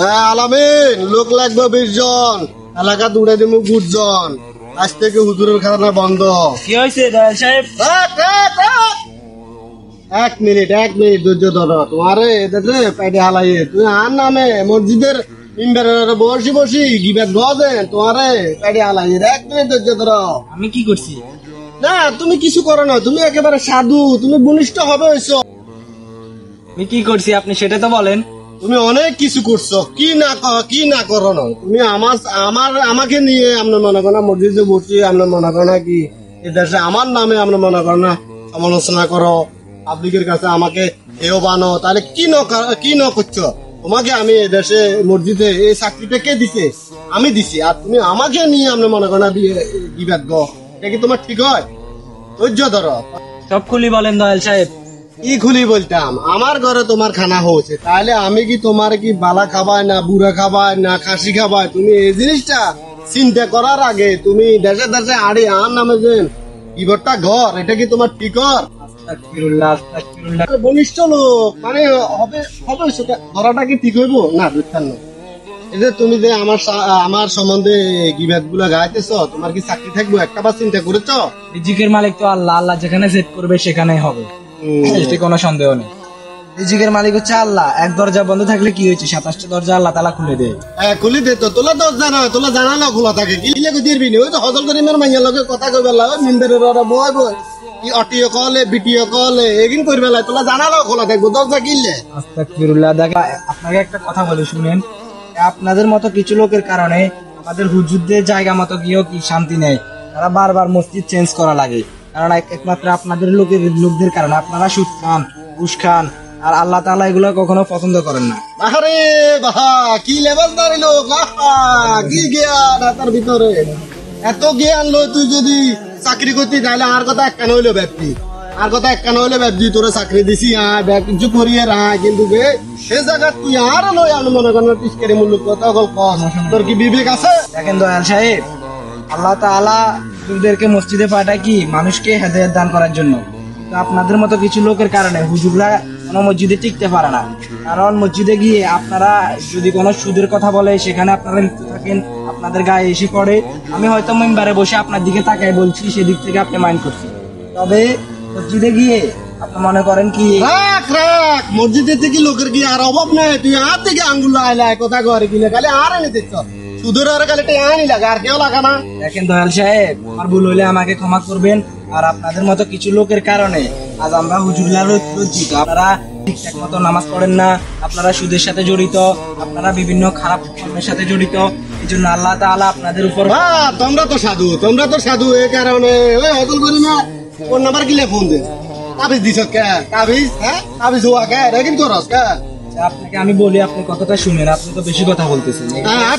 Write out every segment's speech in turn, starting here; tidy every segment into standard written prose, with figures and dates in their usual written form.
হ্যাঁ আলামিন, লোক লাগবে 20 জন। এলাকা দূরে দিব 20 জন। আজ থেকে হুজুরের খানা বন্ধ। কি হয়েছে দয়াল সাহেব? এক মিনিট ধৈর্য ধরো। তোমারে এদের পেটে হালাইয়ে তুমি আর নামে মসজিদের মিম্বারের বসি গিবাদ গজেন তোমারে পেটে হালাইয়ে। 1 মিনিট ধৈর্য ধরো। আমি কি করছি? না তুমি কিছু করো না, তুমি একেবারে সাধু, তুমি বলিষ্ঠ হবে হইছো। আমি কি করছি আপনি সেটা তো বলেন। তুমি অনেক কিছু করছো, কি না করো না। তুমি আমাকে নিয়ে আমরা মনে করো না মসজিদে বসি, আমরা মনে করো না কি এই দেশে আমার নামে আমরা মনে করো না সমালোচনা করো, পাবলিকের কাছে আমাকে এও বানো। তাহলে কি ন করছো? তোমাকে আমি এই দেশে মসজিদে এই চাকরিটা কে দিছে? আমি দিছি। আর তুমি আমাকে নিয়ে আমরা মনে করো না বিবাদ গো, এটা কি তোমার ঠিক হয়? ধৈর্য ধরো। সব খুলি বলেন দয়াল সাহেব। কি খুলি বলতাম, আমার ঘরে তোমার খানা হয়েছে, তাহলে আমি কি তোমার কি বালা খাবাই না বুড়া খাবাই না খাসি খাবাই? তুমি এই জিনিসটা চিন্তা করার আগে তুমি দেশে দেশে আড়ি আর নামে যেন ইবরটা ঘর, এটা কি তোমার ঠিক হয়? আস্তাগফিরুল্লাহ, আস্তাগফিরুল্লাহ। বলিষ্ঠ লোক মানে হবে সেটা ধরাটা কি ঠিক হইব না? বুঝতাম না। এই যে তুমি যে আমার সম্বন্ধে গিবাদ গুলা গাইতেছ, তোমার কি চাকরি থাকবো একটা বার চিন্তা করেছ? রিজিকের মালিক তো আল্লাহ, আল্লাহ যেখানে সেট করবে সেখানেই হবে, এতে কোনো সন্দেহ নেই। রিজিকের মালিক হচ্ছে আল্লাহ। এক দরজা বন্ধ থাকলে কি হয়েছে, 27টা দরজা আল্লাহ তাআলা খুলে দেয়। খুলি দে তো, তোলা দরজা না, তোলা জানালা খোলা থাকে। কি লেগে দিবি নি? ওই তো হজল করিমের মাইয়া লগে কথা কইবে লাগে মিন্দারের ওরা বয় কি অটিও কলে ভিডিও কলে এগিন করবে লাগে, তোলা জানালা খোলা থাকবো, দরজা কিনলে। আস্তাগফিরুল্লাহ। দেখেন আপনাকে একটা কথা বলি শুনেন, আপনাদের মতো কিছু লোকের কারণে আমাদের হুজুরদের জায়গা মতো গিয়েও কি শান্তি নেই। তারা বারবার মসজিদ চেঞ্জ করা লাগে, কারণ একমাত্র আপনাদের লোকদের কারণে। আপনারা সুদ খান, ঘুষ খান, আর আল্লাহ তাআলা এগুলো কখনো পছন্দ করেন না। আরে বাহা, কি লেভেল দাঁড়ি লোক, কি জ্ঞান তার ভিতরে। এত জ্ঞান লো, তুই যদি চাকরি করতি তাহলে আর কথা একখান হইলো ব্যাপতি, তোরা চাকরি দিছি কিছু করিয়ে কিন্তু সে জায়গা তুই আর লই আমি মনে করেন পিসকারি মূল্য কথা তোর কি বিবেক আছে? দেখেন দয়াল সাহেব, আল্লাহ তাআলা হুজুরদেরকে মসজিদে পাঠায় কি মানুষকে হেদায়েত দান করার জন্য। তো আপনাদের মতো কিছু লোকের কারণে হুজুররা কোনো মসজিদে টিকতে পারে না। কারণ মসজিদে গিয়ে আপনারা যদি কোনো সুদের কথা বলে সেখানে আপনারা লিপ্ত থাকেন, আপনাদের গায়ে এসে পড়ে। আমি হয়তো মেম্বারে বসে আপনার দিকে তাকাই বলছি, সেদিক থেকে আপনি মাইন্ড করছেন, তবে মসজিদে গিয়ে আপনি মনে করেন কি মসজিদে থেকে লোকের কি আর অভাব নাই? তুই আর থেকে আঙ্গুল আইলাই কথা করে কিনে খালি আর এনে দিচ্ছ সুদের আর খালি আনি লাগে, আর কেউ লাগা না। দেখেন দয়াল সাহেব, আমার ভুল হইলে আমাকে ক্ষমা করবেন। আর আপনাদের মতো কিছু লোকের কারণে আজ আমরা হুজুররা লজ্জিত। আপনারা ঠিকঠাক মতো নামাজ পড়েন না, আপনারা সুদের সাথে জড়িত, আপনারা বিভিন্ন খারাপ কর্মের সাথে জড়িত। এই জন্য আল্লাহ তাআলা আপনাদের উপর। তোমরা তো সাধু এই কারণে ওই হজল করি না। ওর নাম্বার কিলে ফোন দে, তাবিজ দিছ কে? তাবিজ হওয়া কে রেগিং করস কে? আপনাকে আমি বলি, আপনি কথাটা শুনেন। আপনি তো বেশি কথা বলতেছেন।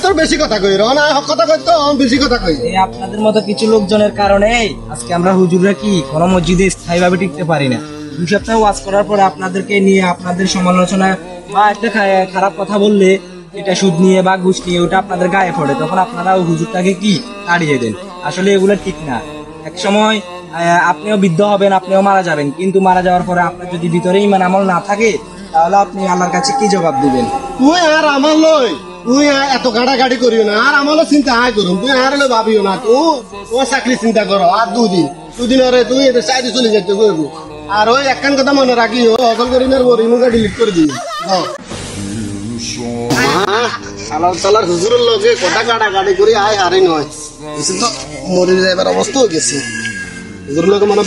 তোর বেশি কথা কই না, কথা কই তো বেশি কথা কই। এই আপনাদের মতো কিছু লোকজনের কারণে আজকে আমরা হুজুররা কি কোনো মসজিদে স্থায়ীভাবে টিকতে পারি না। 2 সপ্তাহ ওয়াজ করার পরে আপনাদেরকে নিয়ে আপনাদের সমালোচনা বা একটা খারাপ কথা বললে, এটা সুদ নিয়ে বা ঘুষ নিয়ে, ওটা আপনাদের গায়ে পড়ে, তখন আপনারা হুজুরটাকে কি তাড়িয়ে দেন। আসলে এগুলো ঠিক না। এক সময় আপনিও বৃদ্ধ হবেন, আপনিও মারা যাবেন, কিন্তু মারা যাওয়ার পরে আপনার যদি ভিতরে ঈমান আমল না থাকে, তাহলে আপনি আল্লাহর কাছে কি জবাব দিবেন? তুই আর আমার লই, তুই এত গাড়াগাড়ি করিও না, আর আমারও চিন্তা আয় করুন। তুই আর ভাবিও না, তুই চাকরি চিন্তা করো। আর দুদিন আরে তুই এটা সাইডে চলে যেতে কইবো। আর ওই একখান কথা মনে রাখি, ও অকল করিমের বড়ি মুখে ডিলিট করে দিবি। সালার হুজুরের লগে কথা গাড়াগাড়ি করি আয় হারি নয়, তো মরে যাইবার অবস্থা হয়ে গেছে। হুজুরের লগে মনে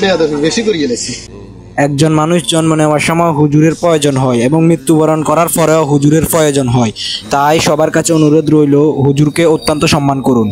বেশি করিয়ে গেছি। একজন মানুষ জন্ম নেওয়ার সময় হুজুরের প্রয়োজন হয় এবং মৃত্যুবরণ করার পরেও হুজুরের প্রয়োজন হয়। তাই সবার কাছে অনুরোধ রইল, হুজুরকে অত্যন্ত সম্মান করুন।